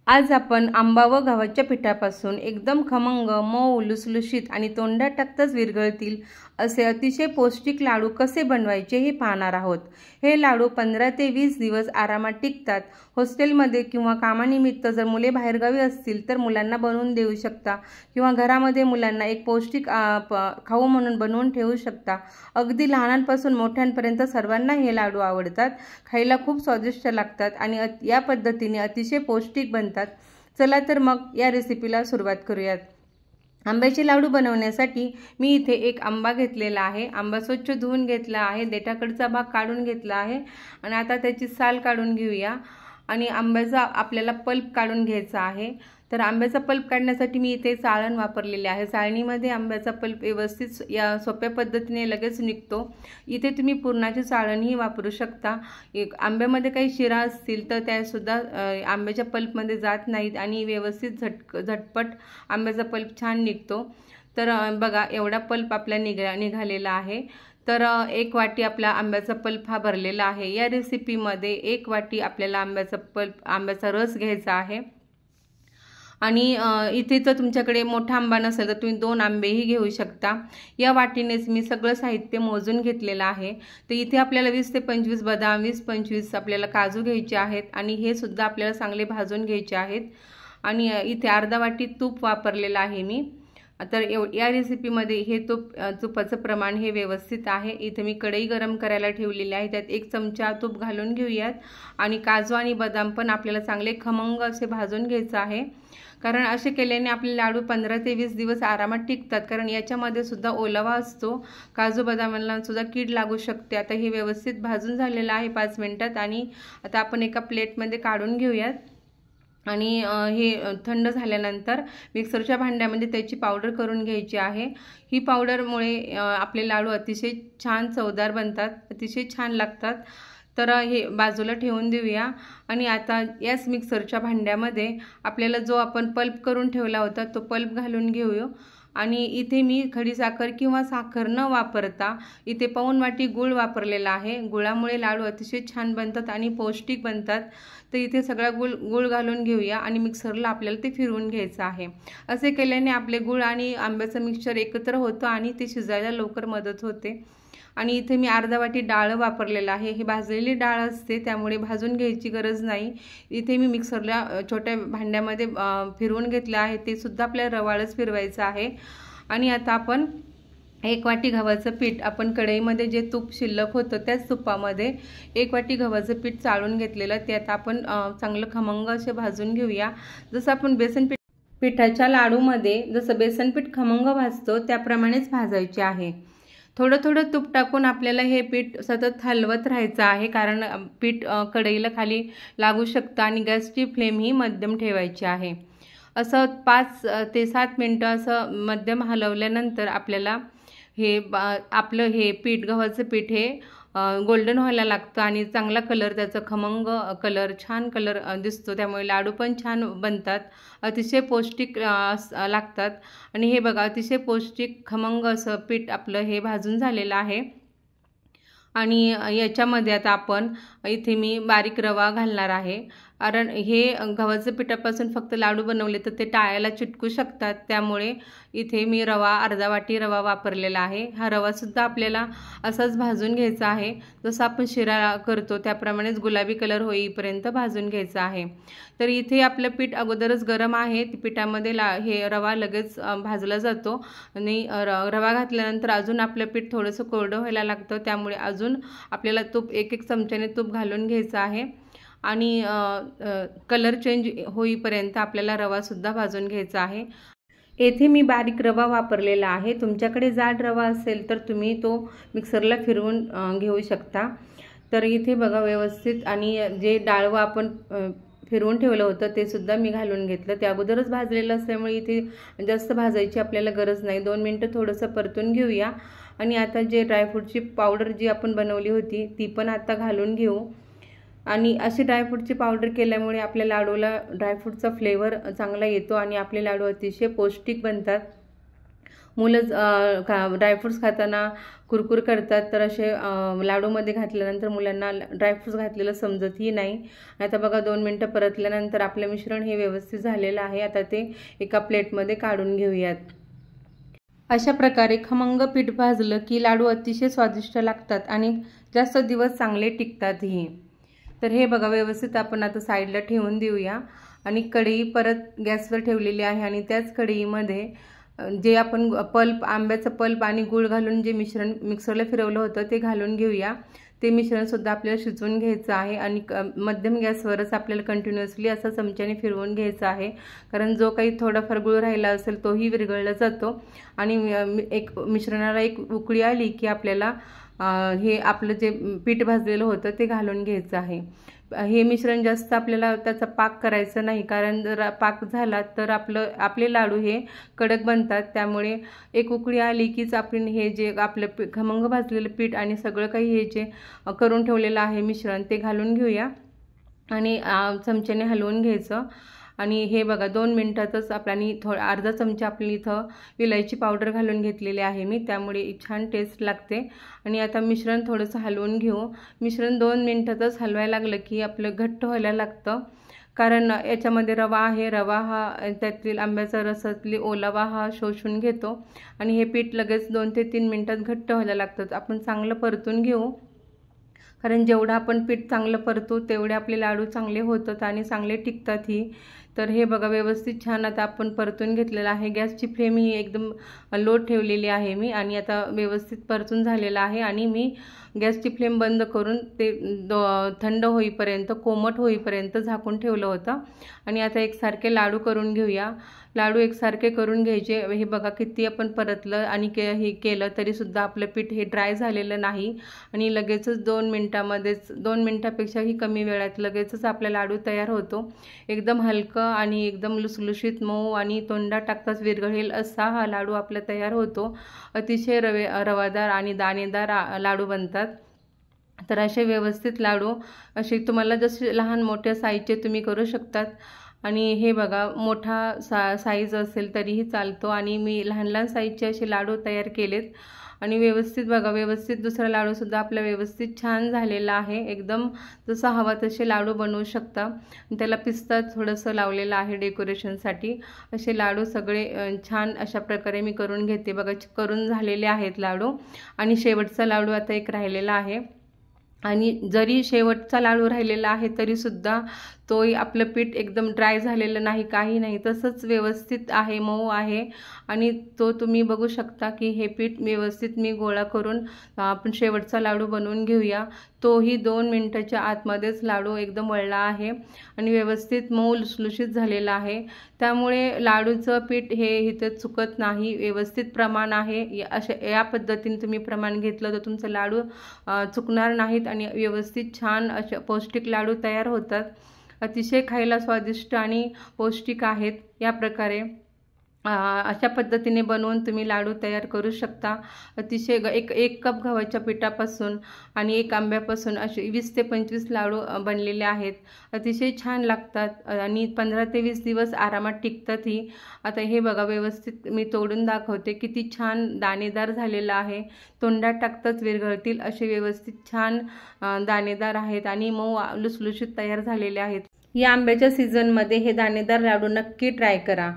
आज आपण आंबा व गव्हाच्या पिठापासून एकदम खमंग, मऊ, लुसलुशीत आणि तोंडात टाकताच विरघळतील असे अतिशय पौष्टिक लाडू कसे बनवायचे हे पाहणार आहोत। हे लाडू 15 ते 20 दिवस आरामात टिकतात। हॉस्टेलमध्ये किंवा कामानिमित्त जर मुले बाहेरगावी असतील तर मुलांना बनवून देऊ शकता किंवा घरामध्ये मुलांना एक पौष्टिक खाऊ म्हणून बनवून ठेवू शकता। अगदी लहानांपासून मोठ्यांपर्यंत सर्वांना हे लाडू आवडतात। खायला खूप स्वादिष्ट लागतात आणि या पद्धतीने अतिशय पौष्टिक बनतात। चला तर मग या रेसिपीला सुरुवात करूयात। आंब्याचे लाडू बनवण्यासाठी मी इथे एक आंबा घेतलेला आहे। आंबा स्वच्छ धुवून घेतला आहे, देठाकडचा भाग काढून घेतला आहे आणि आता त्याची साल काढून घेऊया आणि आंब्याचा आपल्याला पल्प काढून घ्यायचा आहे। तर आंब्याचा पल्प काढण्यासाठी मी इथे चाळण वापरलेली आहे। चाळणीमध्ये आंब्याचा पल्प व्यवस्थित या सोप्या पद्धतीने लगेच निघतो। इथे तुम्ही पुरणाची चाळणही वापरू शकता। आंब्यामध्ये काही शिरा असतील तर त्या सुद्धा आंब्याच्या पल्पमध्ये जात नाहीत आणि व्यवस्थित झटपट आंब्याचा पल्प छान निघतो। तर बघा एवढा पल्प आपला निघालेला आहे। तर 1 वाटी आपला आंब्याचा पल्प हा भरलेला आहे। या रेसिपीमध्ये 1 वाटी आपल्याला आंब्याचा रस घ्यायचा आहे आणि इथे तर तुमच्याकडे मोठा आंबा नसेल तर तुम्ही 2 आंबेही घेऊ शकता। या वाटीनेच मी सगळं साहित्य मोजून घेतलेलं आहे। तर इथे आपल्याला 20 ते 25 बदाम, 20-25 आपल्याला काजू घ्यायचे आहेत आणि हे सुद्धा आपल्याला चांगले भाजून घ्यायचे आहेत आणि इथे अर्धा वाटी तूप वापरलेलं आहे मी। तर या रेसिपीमध्ये हे तुपाचं प्रमाण हे व्यवस्थित आहे। इथे मी कढई गरम करायला ठेवलेली आहे, त्यात 1 चमचा तूप घालून घेऊयात आणि काजू आणि बदाम पण आपल्याला चांगले खमंग असे भाजून घ्यायचं आहे। कारण असे केल्याने आपले लाडू 15 ते 20 दिवस आरामात टिकतात, कारण याच्यामध्ये सुद्धा ओलावा असतो। काजू बदामांना सुद्धा कीड लागू शकते। आता हे व्यवस्थित भाजून झालेलं आहे 5 मिनिटात आणि आता आपण एका प्लेटमध्ये काढून घेऊयात आणि हे थंड झाल्यानंतर मिक्सरच्या भांड्यामध्ये त्याची पावडर करून घ्यायची आहे। ही पावडरमुळे आपले लाडू अतिशय छान चवदार बनतात, अतिशय छान लागतात। तर हे बाजूला ठेवून देऊया आणि आता याच मिक्सरच्या भांड्यामध्ये आपल्याला जो आपण पल्प करून ठेवला होता तो पल्प घालून घेऊया आणि इथे मी खडीसाखर किंवा साखर न वापरता इथे पाऊण वाटी गूळ वापरलेला आहे। गुळामुळे लाडू अतिशय छान बनतात आणि पौष्टिक बनतात। तर इथे सगळा गूळ घालून घेऊया आणि मिक्सरला आपल्याला ते फिरवून घ्यायचं आहे। असे केल्याने आपले गूळ आणि आंब्याचं मिक्सचर एकत्र होतं आणि ते शिजायला लवकर मदत होते। आणि इथे मी अर्धा वाटी डाळ वापरलेला आहे। ही भाजलेली डाळ असते त्यामुळे भाजून घ्यायची गरज नाही। इथे मी मिक्सरला छोट्या भांड्यामध्ये फिरवून घेतलं आहे, ते सुद्धा आपल्याला रवाळच फिरवायचं आहे। आणि आता आपण 1 वाटी गव्हाचं पीठ, आपण कढईमध्ये जे तूप शिल्लक होतं त्याच तुपामध्ये 1 वाटी गव्हाचं पीठ चाळून घेतलेलं ते आता आपण चांगलं खमंग असे भाजून घेऊया। जसं आपण पिठाच्या लाडूमध्ये जसं बेसन पीठ खमंग भाजतो त्याप्रमाणेच भाजायचे आहे। थोडं थोडं तूप टाकून आपल्याला हे पीठ सतत हलवत राहायचं आहे, कारण पीठ कढईला खाली लागू शकतं आणि गॅसची फ्लेम ही मध्यम ठेवायची आहे। असं 5 ते 7 मिनिटं असं मध्यम हलवल्यानंतर आपल्याला आपलं हे गव्हाचं पीठ हे गोल्डन व्हायला लागतं आणि चांगला कलर, त्याचा खमंग कलर, छान कलर दिसतो। त्यामुळे लाडू पण छान बनतात, अतिशय पौष्टिक लागतात। आणि हे बघा अतिशय पौष्टिक खमंग असं पीठ आपलं हे भाजून झालेलं आहे। आणि याच्यामध्ये आता आपण इथे मी बारीक रवा घालणार आहे, कारण हे गव्हाचं पिठापासून फक्त लाडू बनवले तर ते टाळ्याला चिटकू शकतात। त्यामुळे इथे मी अर्धा वाटी रवा वापरलेला आहे। हा रवासुद्धा आपल्याला असाच भाजून घ्यायचा आहे, जसं आपण शिरा करतो त्याप्रमाणेच गुलाबी कलर होईपर्यंत भाजून घ्यायचा आहे। तर इथे आपलं पीठ अगोदरच गरम आहे, पिठामध्ये हे रवा लगेच भाजला जातो आणि रवा घातल्यानंतर अजून आपलं पीठ थोडंसं कोरडं व्हायला लागतं, त्यामुळे अजून आपल्याला तूप 1-1 चमच्याने तूप घालून घ्यायचं आहे आणि कलर चेंज होईपर्यंत आपल्याला रवासुद्धा भाजून घ्यायचा आहे। येथे मी बारीक रवा वापरलेला आहे, तुमच्याकडे जाड रवा असेल तर तुम्ही तो मिक्सरला फिरवून घेऊ शकता। तर इथे बघा व्यवस्थित, आणि जे डाळवा आपण फिरवून ठेवलं होतं ते सुद्धा मी घालून घेतलं। ते अगोदरच भाजलेलं असल्यामुळे इथे जास्त भाजायची आपल्याला गरज नाही। 2 मिनिटं थोडंसं परतून घेऊया आणि आता जे ड्रायफ्रूटची पावडर जी आपण बनवली होती ती पण आता घालून घेऊ। आणि अशी ड्रायफ्रूटची पावडर केल्यामुळे आपल्या लाडूला ड्रायफ्रूटचा फ्लेवर चांगला येतो आणि आपले लाडू अतिशय पौष्टिक बनतात। मुलं ड्रायफ्रूट्स खाताना कुरकुर करतात, तर असे लाडूमध्ये घातल्यानंतर मुलांना ड्रायफ्रूट्स घातलेलं समजतही नाही. आता बघा 2 मिनटं परतल्यानंतर आपलं मिश्रण हे व्यवस्थित झालेलं आहे. आता ते एका प्लेटमध्ये काढून घेऊयात. अशा प्रकारे खमंग पीठ भाजलं की लाडू अतिशय स्वादिष्ट लागतात आणि जास्त दिवस चांगले टिकतातही. तर हे बघा व्यवस्थित आपण आता साईडला ठेवून देऊया आणि कढई परत गॅसवर ठेवलेली आहे आणि त्याच कढईमध्ये जे आपण आंब्याचं पल्प आणि गूळ घालून जे मिश्रण मिक्सरला फिरवलं होतं ते घालून घेऊया. ते मिश्रणसुद्धा आपल्याला शिजवून घ्यायचं आहे आणि मध्यम गॅसवरच आपल्याला कंटिन्युअसली असं चमच्याने फिरवून घ्यायचं आहे, कारण जो काही थोडाफार गूळ राहिला असेल तोही विरघळला जातो. आणि मिश्रणाला एक उकळी आली की आपल्याला हे आपलं जे पीठ भाजलेलं होतं ते घालून घ्यायचं आहे. हे मिश्रण जास्त आपल्याला त्याचा पाक करायचं नाही, कारण जर पाक झाला तर आपले लाडू हे कडक बनतात. त्यामुळे एक उकळी आली कीच आपण हे जे आपलं खमंग भाजलेलं पीठ आणि सगळं काही हे जे करून ठेवलेलं आहे मिश्रण ते घालून घेऊया आणि चमच्याने हलवून घ्यायचं. आणि हे बघा 2 मिनिटातच आपल्याला अर्धा चमचा आपली इथं विलायची पावडर घालून घेतलेली आहे मी, त्यामुळे छान टेस्ट लागते. आणि आता मिश्रण थोडंसं हलवून घेऊ. मिश्रण 2 मिनिटातच हलवायला लागलं की आपलं घट्ट व्हायला लागतं, कारण याच्यामध्ये रवा आहे. रवा हा त्यातील आंब्याचा रसातली ओलावा हा शोषून घेतो आणि हे पीठ लगेच 2 ते 3 मिनिटात घट्ट व्हायला लागतं. आपण चांगलं परतून घेऊ, कारण जेवढं आपण पीठ चांगलं परतू तेवढे आपले लाडू चांगले होतात आणि चांगले टिकतातही. तर हे बघा व्यवस्थित छान आता आपण परतून घेतलेलं आहे. गॅसची फ्लेम ही एकदम लो ठेवलेली आहे मी आणि आता व्यवस्थित परतून झालेलं आहे. आणि मी गॅसची फ्लेम बंद करून ते थंड होईपर्यंत, कोमट होईपर्यंत झाकून ठेवलं होतं. आणि आता एकसारखे लाडू करून घेऊया. लाडू एकसारखे करून घ्यायचे. हे बघा किती आपण परतलं आणि हे केलं तरीसुद्धा आपलं पीठ हे ड्राय झालेलं नाही आणि लगेचच 2 मिनिटामध्येच, 2 मिनिटापेक्षाही कमी वेळात लगेचच आपला लाडू तयार होतो. एकदम हलकं आणि एकदम लुसलुशीत, मऊ आणि तोंडात टाकताच विरघळेल असा हा लाडू आपला तयार होतो. अतिशय रवादार आणि दाणेदार लाडू बनतात. तर असे व्यवस्थित लाडू असे तुम्हाला जसे लहान मोठ्या साईजचे तुम्ही करू शकतात. आणि हे बघा मोठा साईज असेल तरीही चालतो आणि मी लहान लहान साईजचे असे लाडू तयार केलेत. आणि व्यवस्थित बघा, व्यवस्थित दुसरा लाडूसुद्धा आपला व्यवस्थित छान झालेला आहे. एकदम जसा हवा तसे लाडू बनवू शकता. त्याला पिस्ता थोडंसं लावलेलं आहे डेकोरेशनसाठी. असे लाडू सगळे छान अशा प्रकारे मी करून घेते. बघा करून झालेले आहेत लाडू आणि शेवटचा लाडू आता एक राहिलेला आहे. आणि जरी शेवटचा लाडू राहिलेला आहे तरीसुद्धा तोही आपलं पीठ एकदम ड्राय झालेलं नाही, काही नाही, तसंच व्यवस्थित आहे, मऊ आहे. आणि तो तुम्ही बघू शकता की हे पीठ व्यवस्थित मी गोळा करून आपण शेवटचा लाडू बनवून घेऊया. तोही 2 मिनिटाच्या आतमध्येच लाडू एकदम वळला आहे आणि व्यवस्थित मऊ लुसलुशीत झालेला आहे. त्यामुळे लाडूचं पीठ हे इथं चुकत नाही, व्यवस्थित प्रमाण आहे. या पद्धतीने तुम्ही प्रमाण घेतलं तर तुमचं लाडू चुकणार नाहीत आणि व्यवस्थित छान असे पौष्टिक लाडू तयार होतात. अतिशय खायला स्वादिष्ट आणि पौष्टिक आहेत. या प्रकारे अशा पद्धतीने बनवून तुम्ही लाडू तयार करू शकता. अतिशय एक कप गव्हाच्या पिठापासून आणि 1 आंब्यापासून असे 20 ते 25 लाडू बनलेले आहेत. अतिशय छान लागतात आणि 15 ते 20 दिवस आरामात टिकतातही. आता हे बघा व्यवस्थित मी तोडून दाखवते. किती छान दाणेदार झालेलं आहे. तोंडात टाकताच विरघळतील असे व्यवस्थित छान दाणेदार आहेत आणि मऊ लुसलुशीत तयार झालेले आहेत. या आंब्याच्या सीझनमध्ये हे दाणेदार लाडू नक्की ट्राय करा.